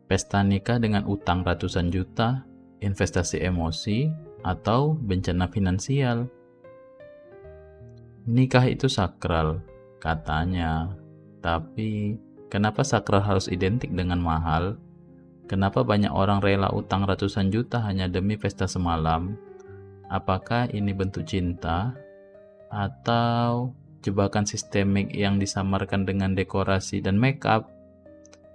Pesta nikah dengan utang ratusan juta, investasi emosi, atau bencana finansial. Nikah itu sakral, katanya. Tapi, kenapa sakral harus identik dengan mahal? Kenapa banyak orang rela utang ratusan juta hanya demi pesta semalam? Apakah ini bentuk cinta? Atau jebakan sistemik yang disamarkan dengan dekorasi dan make up?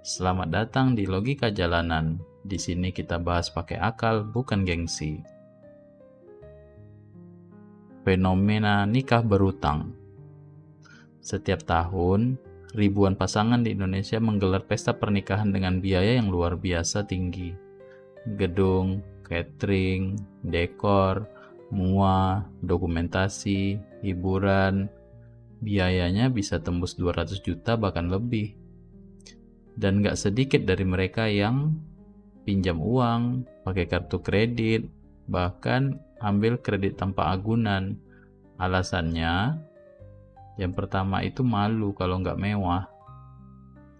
Selamat datang di Logika Jalanan. Di sini kita bahas pakai akal, bukan gengsi. Fenomena nikah berutang. Setiap tahun, ribuan pasangan di Indonesia menggelar pesta pernikahan dengan biaya yang luar biasa tinggi. Gedung, catering, dekor, mua, dokumentasi, hiburan, biayanya bisa tembus 200 juta bahkan lebih. Dan gak sedikit dari mereka yang pinjam uang, pakai kartu kredit, bahkan ambil kredit tanpa agunan. Alasannya, yang pertama itu malu kalau nggak mewah.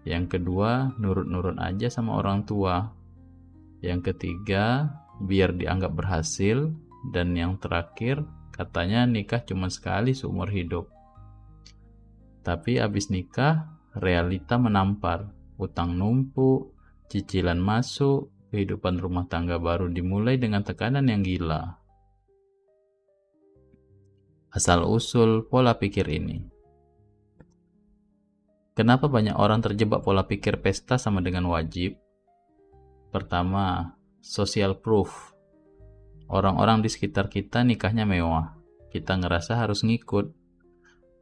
Yang kedua, nurut-nurut aja sama orang tua. Yang ketiga, biar dianggap berhasil. Dan yang terakhir, katanya nikah cuma sekali seumur hidup. Tapi abis nikah, realita menampar. Utang numpuk, cicilan masuk, kehidupan rumah tangga baru dimulai dengan tekanan yang gila. Asal-usul pola pikir ini. Kenapa banyak orang terjebak pola pikir pesta sama dengan wajib? Pertama, social proof. Orang-orang di sekitar kita nikahnya mewah. Kita ngerasa harus ngikut.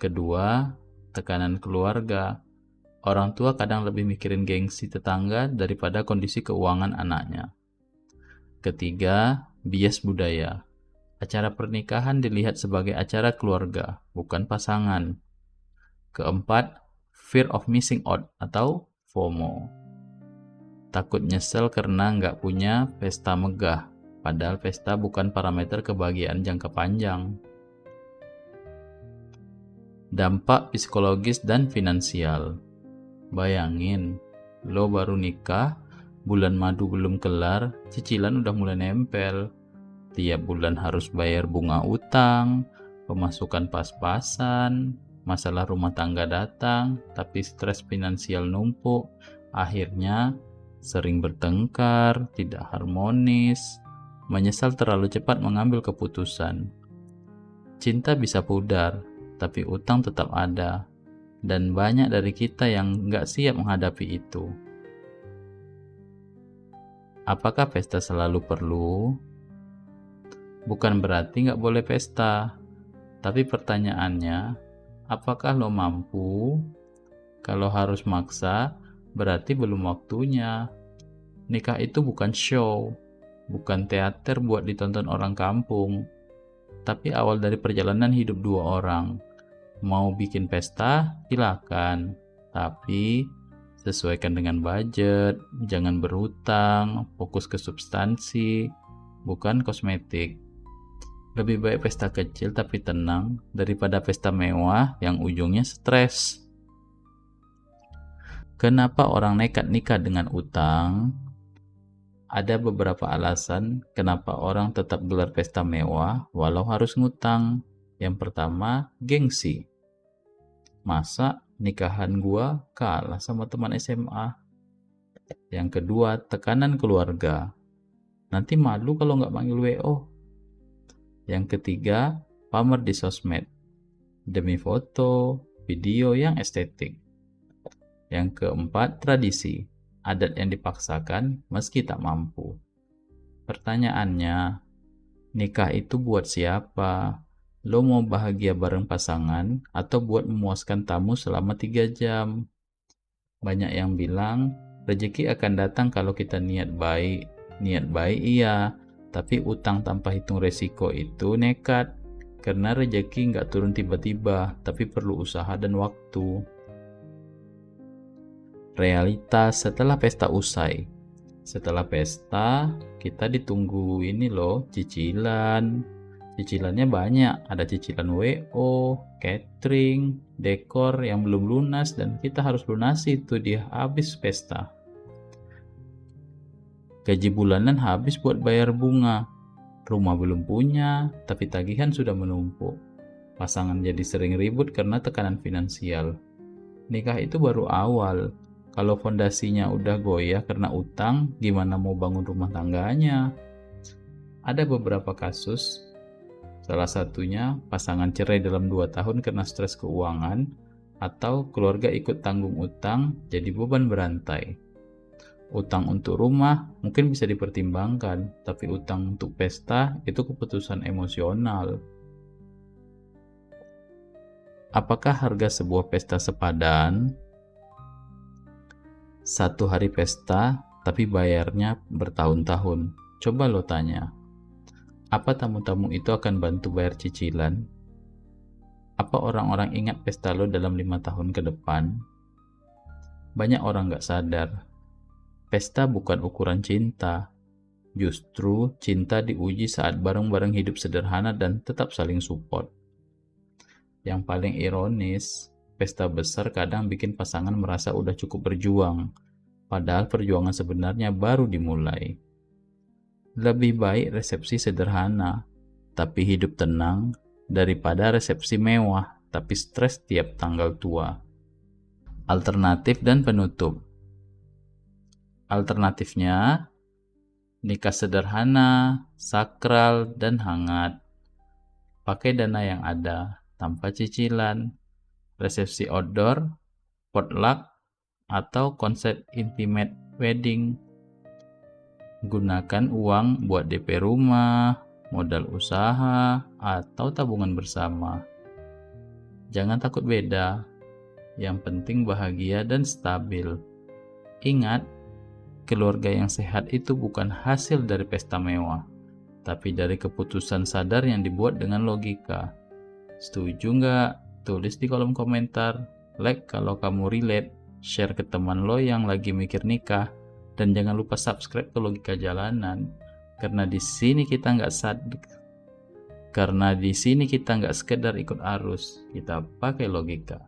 Kedua, tekanan keluarga. Orang tua kadang lebih mikirin gengsi tetangga daripada kondisi keuangan anaknya. Ketiga, bias budaya. Acara pernikahan dilihat sebagai acara keluarga, bukan pasangan. Keempat, fear of missing out atau FOMO. Takut nyesel karena nggak punya pesta megah, padahal pesta bukan parameter kebahagiaan jangka panjang. Dampak psikologis dan finansial. Bayangin, lo baru nikah, bulan madu belum kelar, cicilan udah mulai nempel. Tiap bulan harus bayar bunga utang, pemasukan pas-pasan, masalah rumah tangga datang, tapi stres finansial numpuk. Akhirnya sering bertengkar, tidak harmonis, menyesal terlalu cepat mengambil keputusan. Cinta bisa pudar, tapi utang tetap ada. Dan banyak dari kita yang nggak siap menghadapi itu. Apakah pesta selalu perlu? Bukan berarti nggak boleh pesta. Tapi pertanyaannya, apakah lo mampu? Kalau harus maksa, berarti belum waktunya. Nikah itu bukan show, bukan teater buat ditonton orang kampung. Tapi awal dari perjalanan hidup dua orang. Mau bikin pesta, silakan. Tapi sesuaikan dengan budget, jangan berhutang, fokus ke substansi, bukan kosmetik. Lebih baik pesta kecil tapi tenang daripada pesta mewah yang ujungnya stres. Kenapa orang nekat nikah dengan utang? Ada beberapa alasan kenapa orang tetap gelar pesta mewah walau harus ngutang. Yang pertama, gengsi. Masa nikahan gua kalah sama teman SMA? Yang kedua, tekanan keluarga. Nanti malu kalau nggak manggil WO. Yang ketiga, pamer di sosmed. Demi foto, video yang estetik. Yang keempat, tradisi. Adat yang dipaksakan meski tak mampu. Pertanyaannya, nikah itu buat siapa? Lo mau bahagia bareng pasangan atau buat memuaskan tamu selama 3 jam? Banyak yang bilang, rezeki akan datang kalau kita niat baik. Niat baik iya, tapi utang tanpa hitung resiko itu nekat. Karena rezeki nggak turun tiba-tiba, tapi perlu usaha dan waktu. Realitas setelah pesta usai. Setelah pesta, kita ditunggu ini loh, cicilan. Cicilannya banyak, ada cicilan WO, catering, dekor yang belum lunas dan kita harus lunasi itu di habis pesta. Gaji bulanan habis buat bayar bunga. Rumah belum punya, tapi tagihan sudah menumpuk. Pasangan jadi sering ribut karena tekanan finansial. Nikah itu baru awal. Kalau fondasinya udah goyah karena utang, gimana mau bangun rumah tangganya? Ada beberapa kasus, salah satunya pasangan cerai dalam 2 tahun karena stres keuangan, atau keluarga ikut tanggung utang jadi beban berantai. Utang untuk rumah mungkin bisa dipertimbangkan, tapi utang untuk pesta itu keputusan emosional. Apakah harga sebuah pesta sepadan? Satu hari pesta, tapi bayarnya bertahun-tahun. Coba lo tanya, apa tamu-tamu itu akan bantu bayar cicilan? Apa orang-orang ingat pesta lo dalam 5 tahun ke depan? Banyak orang gak sadar, pesta bukan ukuran cinta. Justru cinta diuji saat bareng-bareng hidup sederhana dan tetap saling support. Yang paling ironis, pesta besar kadang bikin pasangan merasa udah cukup berjuang, padahal perjuangan sebenarnya baru dimulai. Lebih baik resepsi sederhana, tapi hidup tenang, daripada resepsi mewah, tapi stres tiap tanggal tua. Alternatif dan penutup. Alternatifnya, nikah sederhana, sakral, dan hangat. Pakai dana yang ada, tanpa cicilan. Resepsi outdoor, potluck, atau konsep intimate wedding. Gunakan uang buat DP rumah, modal usaha, atau tabungan bersama. Jangan takut beda, yang penting bahagia dan stabil. Ingat, keluarga yang sehat itu bukan hasil dari pesta mewah, tapi dari keputusan sadar yang dibuat dengan logika. Setuju nggak? Tulis di kolom komentar. Like kalau kamu relate, share ke teman lo yang lagi mikir nikah, dan jangan lupa subscribe ke Logika Jalanan, karena di sini kita nggak sekedar ikut arus, kita pakai logika.